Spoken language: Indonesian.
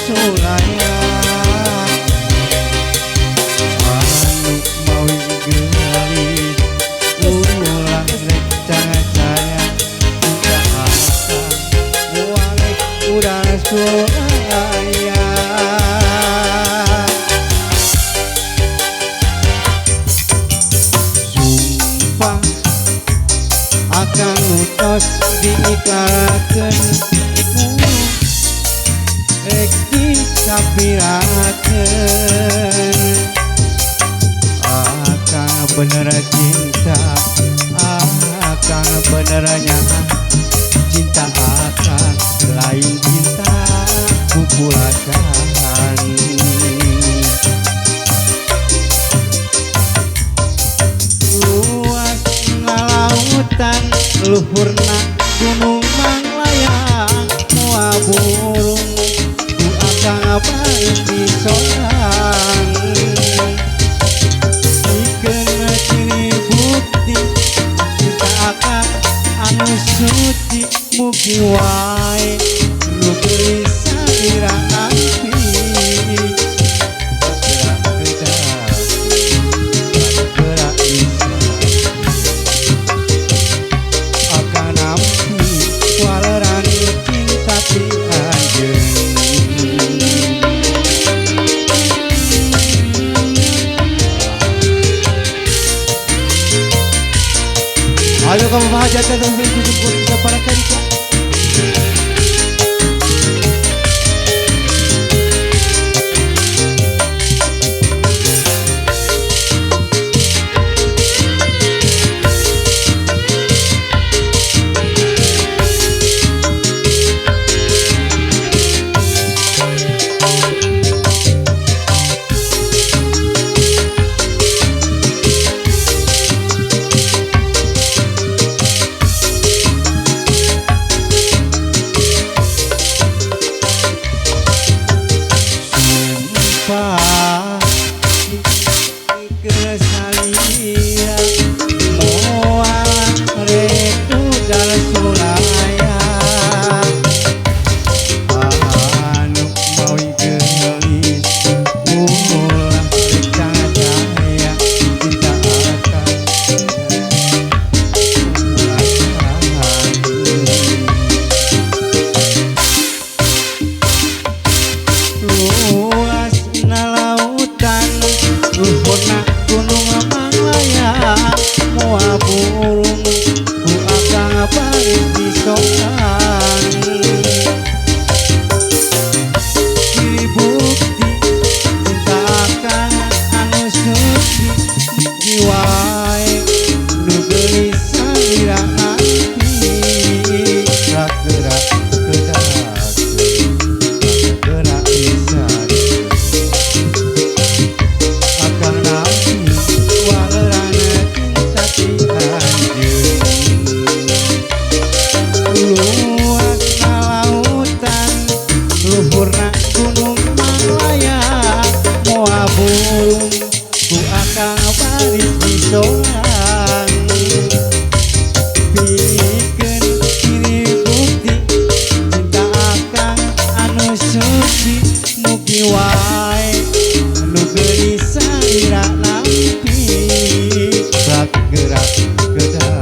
sulaya anu mawi gelis ulang rek cahaya cinta akang mualek udara sulaya sumpah akan utos diiklarakeun rek disapirakeun akang bener cinta akang benernya cinta akang lain cinta kupulakan luas lautan luhurna gunung manglayang moal burung ku akang balik di sorang dikeun ciri bukti cinta akang anu suci mugi wae nu bisa dirampi ayo kamu menghajatkan dan bersyukur kepada Karika. Luhurna gunung manglayang moal burung ku akang balik di sorang ciri bukti cinta akang anu suci mugi wae nu gelisah dirampi gerak bisa luas lautan luhurna gunung manglayang moal burung ku akang balik di sorang pikeun ciri bukti cinta akang anu suci mugi wae nu gelisah dirampi gerak kedakeun